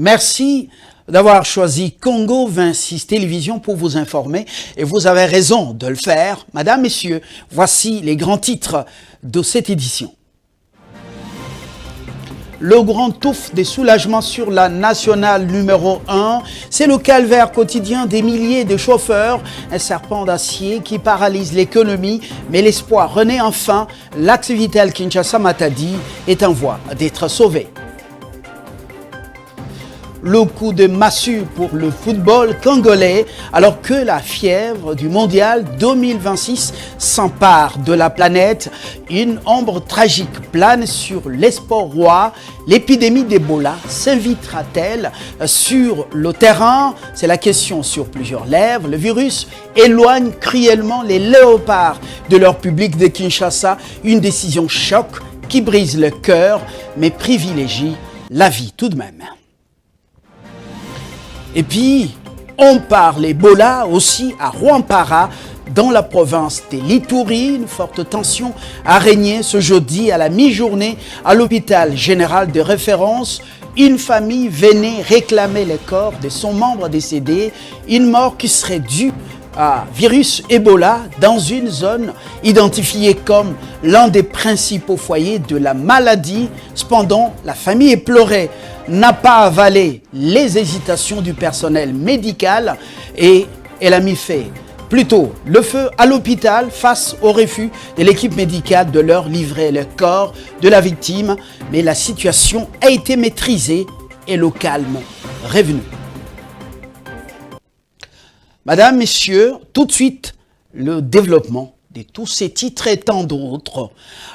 Merci d'avoir choisi Congo 26 Télévision pour vous informer et vous avez raison de le faire. Madame, Messieurs, voici les grands titres de cette édition. Le grand ouf des soulagements sur la nationale numéro 1, c'est le calvaire quotidien des milliers de chauffeurs, un serpent d'acier qui paralyse l'économie, mais l'espoir renaît enfin, l'axe vital Kinshasa-Matadi est en voie d'être sauvé. Le coup de massue pour le football congolais alors que la fièvre du mondial 2026 s'empare de la planète. Une ombre tragique plane sur l'espoir roi. L'épidémie d'Ebola s'invitera-t-elle sur le terrain? C'est la question sur plusieurs lèvres. Le virus éloigne cruellement les léopards de leur public de Kinshasa. Une décision choc qui brise le cœur mais privilégie la vie tout de même. Et puis, on parle Ebola aussi à Rwampara, dans la province de l'Ituri. Une forte tension a régné ce jeudi à la mi-journée à l'hôpital général de référence. Une famille venait réclamer le corps de son membre décédé, une mort qui serait due à virus Ebola dans une zone identifiée comme l'un des principaux foyers de la maladie. Cependant, la famille éplorée n'a pas avalé les hésitations du personnel médical et elle a mis plutôt le feu à l'hôpital face au refus de l'équipe médicale de leur livrer le corps de la victime. Mais la situation a été maîtrisée et le calme revenu. Madame, Messieurs, tout de suite, le développement de tous ces titres et tant d'autres.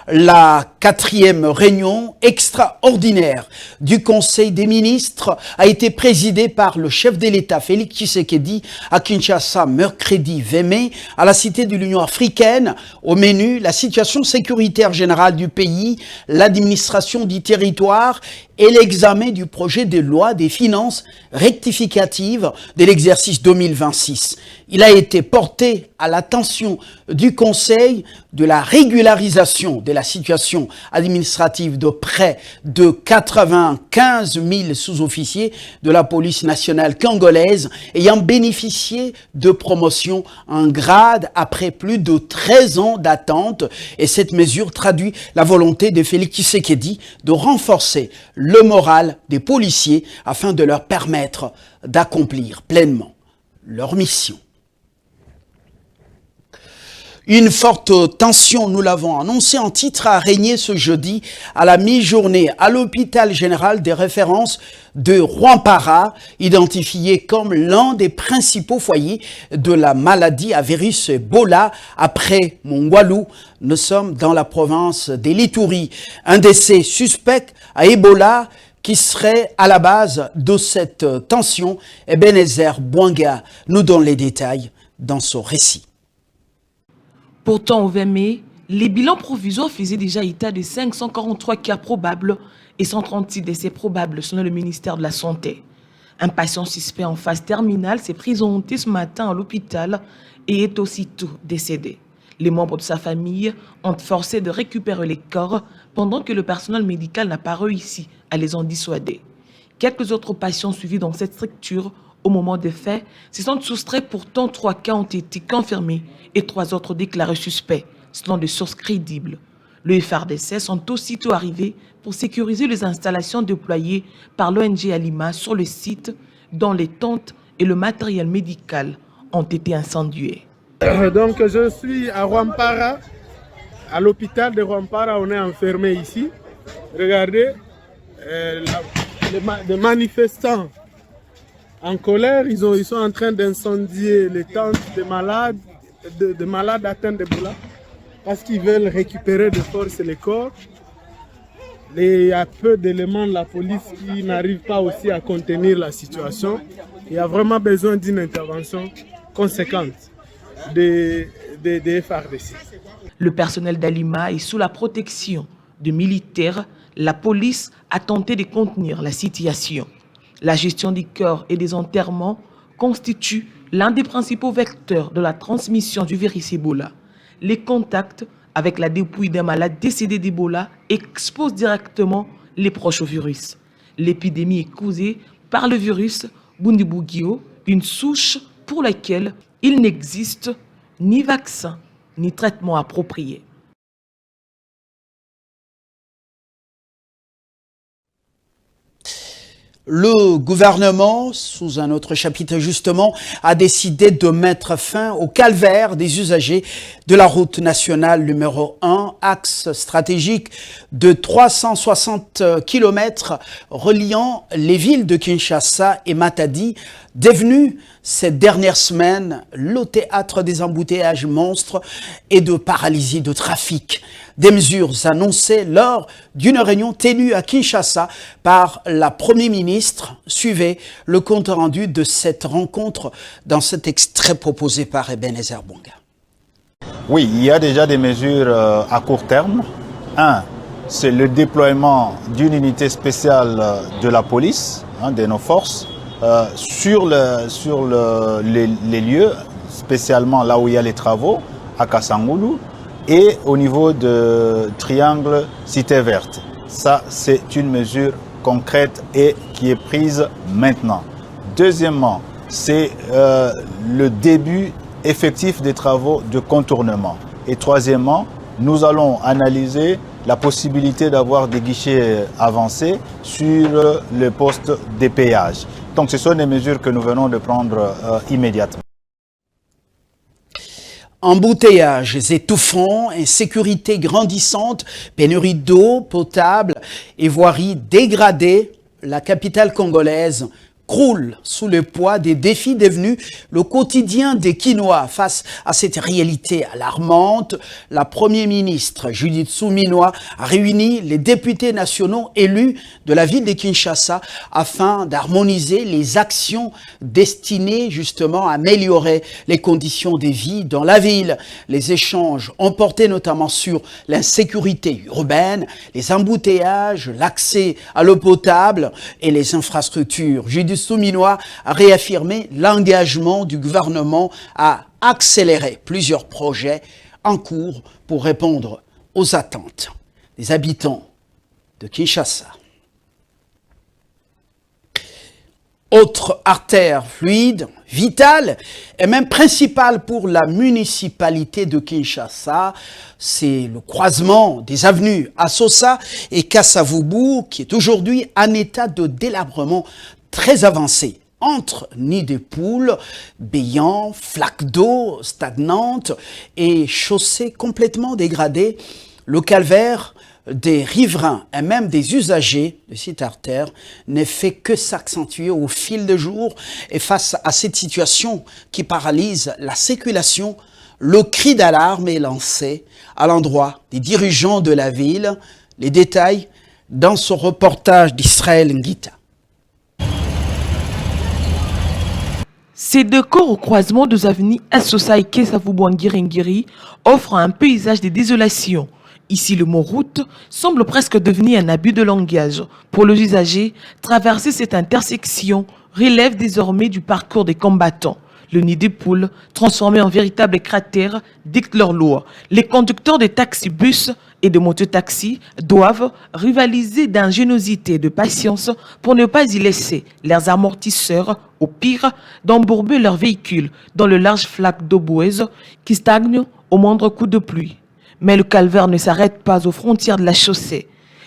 La 4e réunion extraordinaire du Conseil des ministres a été présidée par le chef de l'État Félix Tshisekedi à Kinshasa mercredi 20 mai à la Cité de l'Union africaine. Au menu, la situation sécuritaire générale du pays, l'administration du territoire et l'examen du projet de loi des finances rectificatives de l'exercice 2026. Il a été porté à l'attention du Conseil de la régularisation de la situation administrative de près de 95 000 sous-officiers de la police nationale congolaise ayant bénéficié de promotion en grade après plus de 13 ans d'attente. Et cette mesure traduit la volonté de Félix Tshisekedi de renforcer le moral des policiers afin de leur permettre d'accomplir pleinement leur mission. Une forte tension, nous l'avons annoncé en titre, a régné ce jeudi à la mi-journée à l'hôpital général des références de Rwampara, identifié comme l'un des principaux foyers de la maladie à virus Ebola après Mongwalu. Nous sommes dans la province de l'Ituri. Un décès suspect à Ebola qui serait à la base de cette tension. Ebenezer Bwanga nous donne les détails dans son récit. Pourtant, au 20 mai, les bilans provisoires faisaient déjà état de 543 cas probables et 136 décès probables selon le ministère de la Santé. Un patient suspect en phase terminale s'est présenté ce matin à l'hôpital et est aussitôt décédé. Les membres de sa famille ont forcé de récupérer les corps pendant que le personnel médical n'a pas réussi à les en dissuader. Quelques autres patients suivis dans cette structure au moment des faits se sont soustraits. Pourtant 3 cas ont été confirmés et 3 autres déclarés suspects, selon des sources crédibles. Le FARDC sont aussitôt arrivés pour sécuriser les installations déployées par l'ONG Alima sur le site, dont les tentes et le matériel médical ont été incendiés. Donc je suis à Rwampara, à l'hôpital de Rwampara, on est enfermé ici. Regardez, les manifestants en colère, ils sont en train d'incendier les tentes des malades, de malades atteints d'Ebola, parce qu'ils veulent récupérer de force les corps. Et il y a peu d'éléments de la police qui n'arrivent pas aussi à contenir la situation. Il y a vraiment besoin d'une intervention conséquente des FARDC. Le personnel d'Alima est sous la protection de militaires. La police a tenté de contenir la situation. La gestion des corps et des enterrements constitue l'un des principaux vecteurs de la transmission du virus Ebola. Les contacts avec la dépouille d'un malade décédé d'Ebola exposent directement les proches au virus. L'épidémie est causée par le virus Bundibugyo, une souche pour laquelle il n'existe ni vaccin ni traitement approprié. Le gouvernement, sous un autre chapitre justement, a décidé de mettre fin au calvaire des usagers de la route nationale numéro 1, axe stratégique de 360 km reliant les villes de Kinshasa et Matadi, devenu ces dernières semaines le théâtre des embouteillages monstres et de paralysie de trafic. Des mesures annoncées lors d'une réunion tenue à Kinshasa par la Première ministre. Suivez le compte rendu de cette rencontre dans cet extrait proposé par Ebenezer Bonga. Oui, il y a déjà des mesures à court terme. Un, c'est le déploiement d'une unité spéciale de la police, de nos forces, sur les lieux, spécialement là où il y a les travaux, à Kassangoulou, et au niveau de Triangle Cité Verte. Ça, c'est une mesure concrète et qui est prise maintenant. Deuxièmement, c'est le début effectif des travaux de contournement. Et troisièmement, nous allons analyser la possibilité d'avoir des guichets avancés sur le poste des péages. Donc ce sont des mesures que nous venons de prendre immédiatement. Embouteillages étouffants, insécurité grandissante, pénurie d'eau potable et voirie dégradée, la capitale congolaise croule sous le poids des défis devenus le quotidien des Kinois. Face à cette réalité alarmante, la Première ministre Judith Suminwa a réuni les députés nationaux élus de la ville de Kinshasa afin d'harmoniser les actions destinées justement à améliorer les conditions de vie dans la ville. Les échanges ont porté notamment sur l'insécurité urbaine, les embouteillages, l'accès à l'eau potable et les infrastructures. Judith Suminwa a réaffirmé l'engagement du gouvernement à accélérer plusieurs projets en cours pour répondre aux attentes des habitants de Kinshasa. Autre artère fluide, vitale et même principale pour la municipalité de Kinshasa, c'est le croisement des avenues Asosa et Kasavubu qui est aujourd'hui en état de délabrement très avancé. Entre nids de poules, béants, flaques d'eau stagnantes et chaussées complètement dégradées, le calvaire des riverains et même des usagers de cette artère ne fait que s'accentuer au fil des jours. Et face à cette situation qui paralyse la circulation, le cri d'alarme est lancé à l'endroit des dirigeants de la ville. Les détails dans ce reportage d'Israël Nguita. Ces deux corps au croisement des avenues Asosa et Kesavubu-Ngiri offrent un paysage de désolation. Ici, le mot route semble presque devenir un abus de langage. Pour les usagers, traverser cette intersection relève désormais du parcours des combattants. Le nid des poules, transformé en véritable cratère, dicte leur loi. Les conducteurs de taxi-bus et de mototaxis doivent rivaliser d'ingéniosité et de patience pour ne pas y laisser leurs amortisseurs, au pire, d'embourber leurs véhicules dans le large flaque d'eau boueuse qui stagne au moindre coup de pluie. Mais le calvaire ne s'arrête pas aux frontières de la chaussée.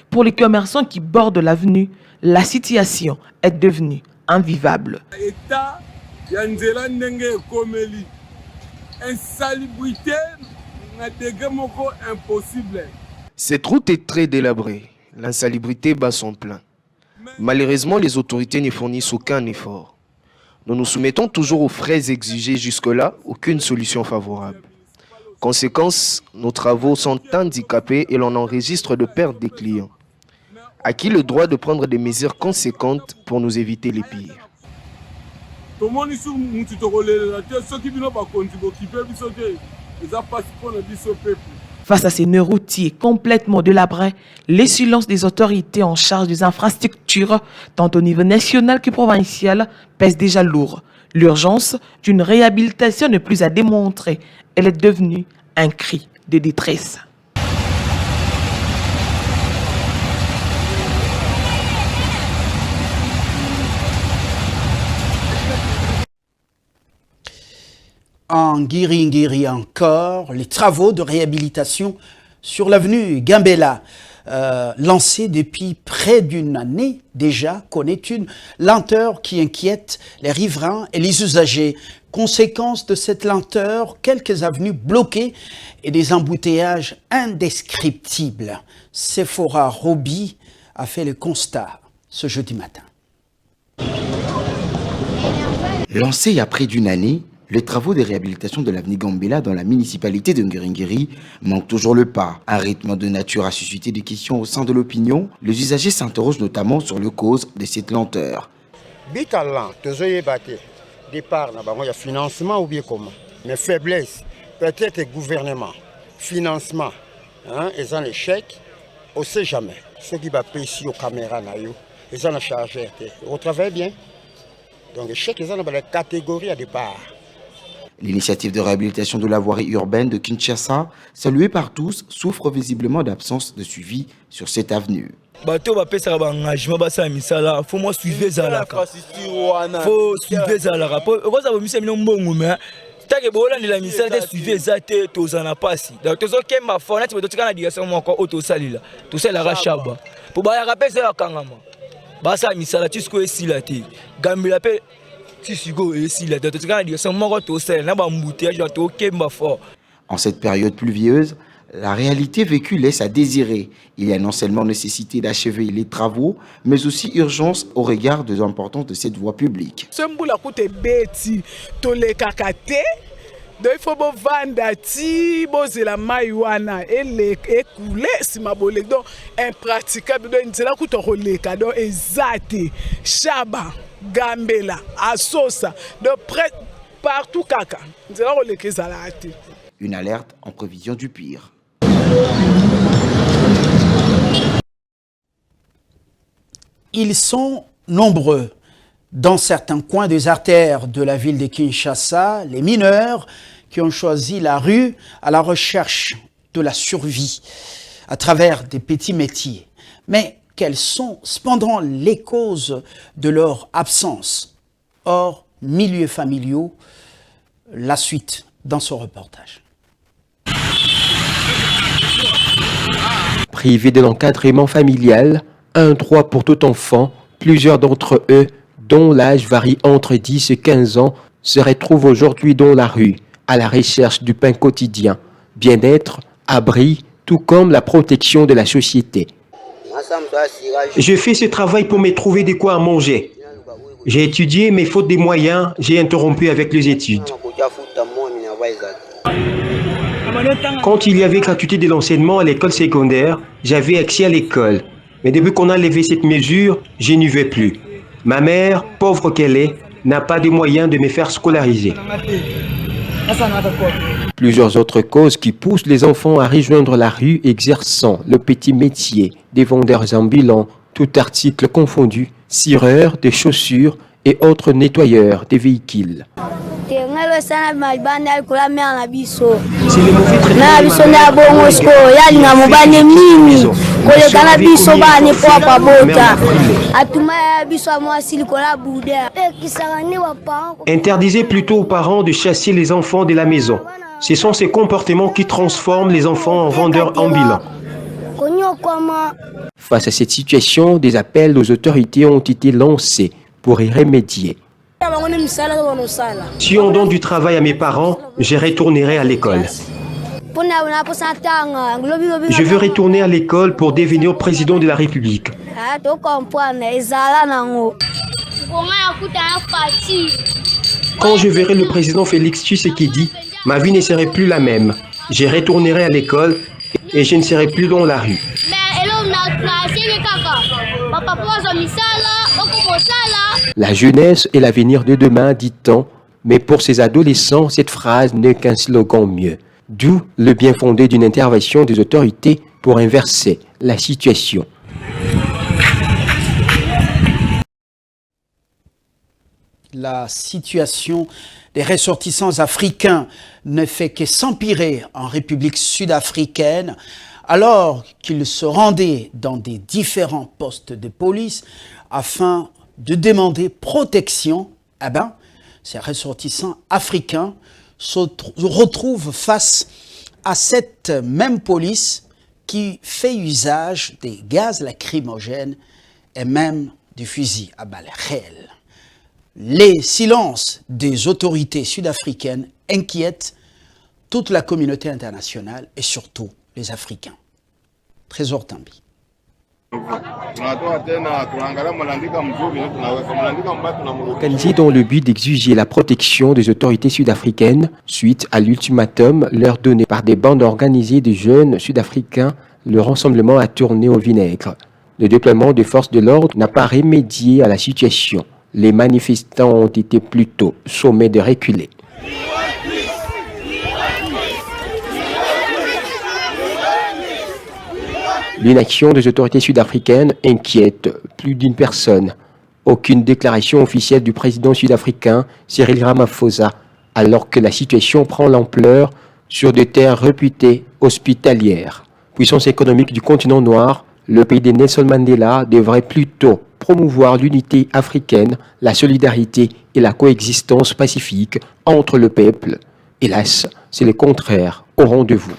Pour les commerçants qui bordent l'avenue, la situation est devenue invivable. Cette route est très délabrée. L'insalubrité bat son plein. Malheureusement, les autorités ne fournissent aucun effort. Nous nous soumettons toujours aux frais exigés jusque-là, aucune solution favorable. Conséquence, nos travaux sont handicapés et l'on enregistre de perte des clients. À qui le droit de prendre des mesures conséquentes pour nous éviter les pires? Face à ces nœuds routiers complètement délabrés, les silences des autorités en charge des infrastructures, tant au niveau national que provincial, pèsent déjà lourd. L'urgence d'une réhabilitation n'est plus à démontrer. Elle est devenue un cri de détresse. En Ngiri encore, les travaux de réhabilitation sur l'avenue Gambela, lancés depuis près d'une année déjà, connaît une lenteur qui inquiète les riverains et les usagers. Conséquence de cette lenteur, quelques avenues bloquées et des embouteillages indescriptibles. Sephora Roby a fait le constat ce jeudi matin. Lancé il y a près d'une année, les travaux de réhabilitation de l'avenue Gambela dans la municipalité de Ngiri manquent toujours le pas. Un rythme de nature a suscité des questions au sein de l'opinion. Les usagers s'interrogent notamment sur les causes de cette lenteur. Départ, il y a financement ou bien comment. Mais faiblesse, peut-être gouvernement, financement, ils ont l'échec, on ne sait jamais. Ceux qui vont payer aux caméras, ils ont la charge. On travaille bien. Donc l'échec, ils ont la catégorie à départ. L'initiative de réhabilitation de la voirie urbaine de Kinshasa, saluée par tous, souffre visiblement d'absence de suivi sur cette avenue. Bateau va payer ça engagement basa misala faut moi suivre ça faut suivre ça là pour ça va misala mbongo mais tant que bola la misala de suivre ça te tozana pasi donc tozo kemba fona tu dois kana direction moko auto salila tout ça la rachaba pour ba ya rappeler ça kangama basa misala tu sko esila te Gambela pe tu sigo esila donc tu kana direction moko to sel na ba mbouteillage to kemba fort. En cette période pluvieuse, la réalité vécue laisse à désirer. Il y a non seulement nécessité d'achever les travaux, mais aussi urgence au regard de l'importance de cette voie publique. Il faut vendre ti bozela maiwana ele ekule simabole donc impraticable donc nzela kutokoleka donc ezate Shaba Gambela Asosa donc près partout kaka nzela koleka ezalate. Une alerte en prévision du pire. Ils sont nombreux. Dans certains coins des artères de la ville de Kinshasa, les mineurs qui ont choisi la rue à la recherche de la survie à travers des petits métiers. Mais quelles sont cependant les causes de leur absence? Hors milieux familiaux, la suite dans ce reportage. Privés de l'encadrement familial, un droit pour tout enfant, plusieurs d'entre eux, dont l'âge varie entre 10 et 15 ans, se retrouvent aujourd'hui dans la rue, à la recherche du pain quotidien, bien-être, abri, tout comme la protection de la société. Je fais ce travail pour me trouver de quoi à manger. J'ai étudié, mais faute des moyens, j'ai interrompu avec les études. Quand il y avait gratuité de l'enseignement à l'école secondaire, j'avais accès à l'école. Mais depuis qu'on a levé cette mesure, je n'y vais plus. Ma mère, pauvre qu'elle est, n'a pas de moyens de me faire scolariser. Plusieurs autres causes qui poussent les enfants à rejoindre la rue exerçant le petit métier des vendeurs ambulants, tout article confondu, cireurs de chaussures et autres nettoyeurs des véhicules. C'est les mauvais Interdisez plutôt aux parents de chasser les enfants de la maison. Ce sont ces comportements qui transforment les enfants en vendeurs ambulants. Face à cette situation, des appels aux autorités ont été lancés pour y remédier. Si on donne du travail à mes parents, je retournerai à l'école. Je veux retourner à l'école pour devenir président de la République. Quand je verrai le président Félix Tshisekedi, ma vie ne serait plus la même. Je retournerai à l'école et je ne serai plus dans la rue. La jeunesse est l'avenir de demain, dit-on, mais pour ces adolescents, cette phrase n'est qu'un slogan mieux. D'où le bien fondé d'une intervention des autorités pour inverser la situation. La situation des ressortissants africains ne fait que s'empirer en République sud-africaine alors qu'ils se rendaient dans des différents postes de police afin de demander protection. Eh bien, ces ressortissants africains se retrouve face à cette même police qui fait usage des gaz lacrymogènes et même du fusil à balles réelles. Les silences des autorités sud-africaines inquiètent toute la communauté internationale et surtout les Africains. Trésor Tambi. Organisé dans le but d'exiger la protection des autorités sud-africaines suite à l'ultimatum leur donné par des bandes organisées de jeunes sud-africains, le rassemblement a tourné au vinaigre. Le déploiement des forces de l'ordre n'a pas remédié à la situation. Les manifestants ont été plutôt sommés de reculer. L'inaction des autorités sud-africaines inquiète plus d'une personne. Aucune déclaration officielle du président sud-africain Cyril Ramaphosa, alors que la situation prend l'ampleur sur des terres réputées hospitalières. Puissance économique du continent noir, le pays de Nelson Mandela devrait plutôt promouvoir l'unité africaine, la solidarité et la coexistence pacifique entre le peuple. Hélas, c'est le contraire au rendez-vous.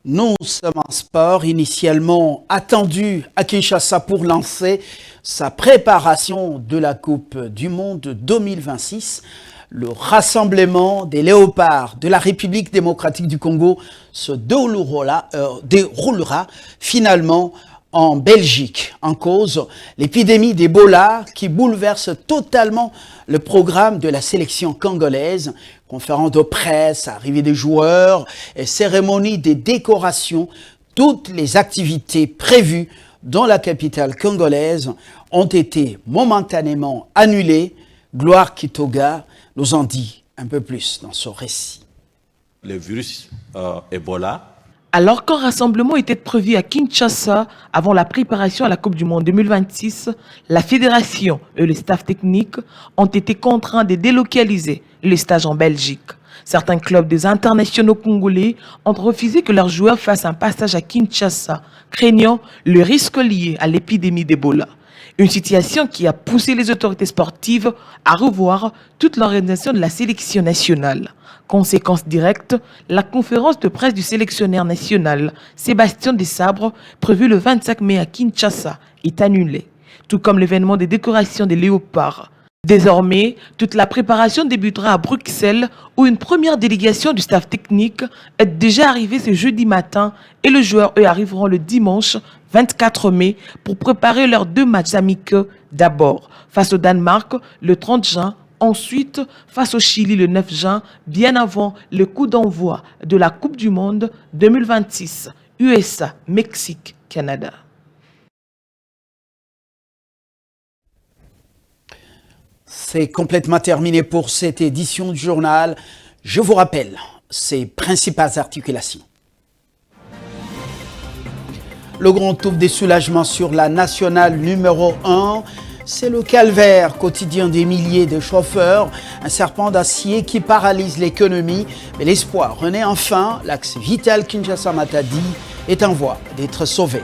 Nous sommes en sport, initialement attendu à Kinshasa pour lancer sa préparation de la Coupe du Monde 2026. Le rassemblement des léopards de la République démocratique du Congo se déroulera finalement en Belgique. En cause, l'épidémie d'Ebola qui bouleverse totalement le programme de la sélection congolaise. Conférences de presse, arrivée des joueurs et cérémonie des décorations, toutes les activités prévues dans la capitale congolaise ont été momentanément annulées. Gloire Kitoga nous en dit un peu plus dans son récit. Le virus Ebola. Alors qu'un rassemblement était prévu à Kinshasa avant la préparation à la Coupe du Monde 2026, la fédération et le staff technique ont été contraints de délocaliser les stages en Belgique. Certains clubs des internationaux congolais ont refusé que leurs joueurs fassent un passage à Kinshasa, craignant le risque lié à l'épidémie d'Ebola. Une situation qui a poussé les autorités sportives à revoir toute l'organisation de la sélection nationale. Conséquence directe, la conférence de presse du sélectionneur national, Sébastien Desabre, prévue le 25 mai à Kinshasa, est annulée, tout comme l'événement des décorations des léopards. Désormais, toute la préparation débutera à Bruxelles, où une première délégation du staff technique est déjà arrivée ce jeudi matin et les joueurs, eux, arriveront le dimanche 24 mai pour préparer leurs 2 matchs amicaux, d'abord face au Danemark le 30 juin, ensuite face au Chili le 9 juin, bien avant le coup d'envoi de la Coupe du Monde 2026, USA, Mexique, Canada. C'est complètement terminé pour cette édition du journal. Je vous rappelle ses principales articulations. Le grand tour des soulagements sur la nationale numéro 1, c'est le calvaire quotidien des milliers de chauffeurs, un serpent d'acier qui paralyse l'économie. Mais l'espoir renaît enfin, l'axe vital Kinshasa-Matadi est en voie d'être sauvé.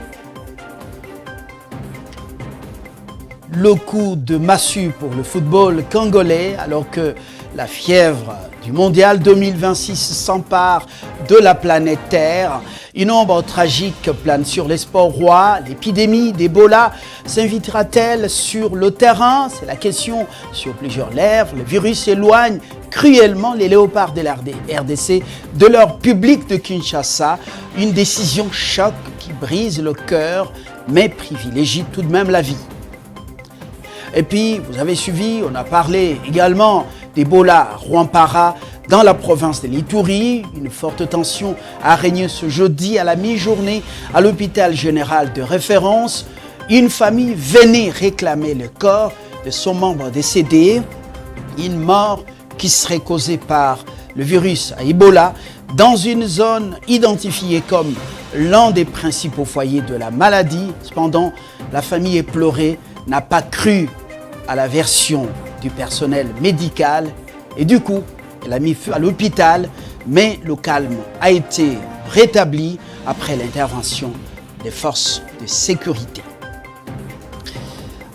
Le coup de massue pour le football congolais alors que la fièvre du mondial 2026 s'empare de la planète Terre. Une ombre tragique plane sur les sports rois. L'épidémie d'Ebola s'invitera-t-elle sur le terrain? C'est la question sur plusieurs lèvres. Le virus éloigne cruellement les léopards de la RDC de leur public de Kinshasa. Une décision choc qui brise le cœur mais privilégie tout de même la vie. Et puis, vous avez suivi, on a parlé également d'Ebola à Rwampara dans la province de l'Ituri. Une forte tension a régné ce jeudi à la mi-journée à l'hôpital général de référence. Une famille venait réclamer le corps de son membre décédé. Une mort qui serait causée par le virus à Ebola dans une zone identifiée comme l'un des principaux foyers de la maladie. Cependant, la famille éplorée n'a pas cru à la version du personnel médical et du coup, elle a mis feu à l'hôpital, mais le calme a été rétabli après l'intervention des forces de sécurité.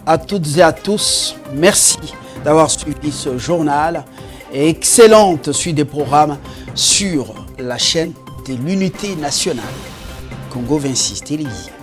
à toutes et à tous. Merci d'avoir suivi ce journal et excellente suite des programmes sur la chaîne de l'Unité nationale Congo 26 Télévision.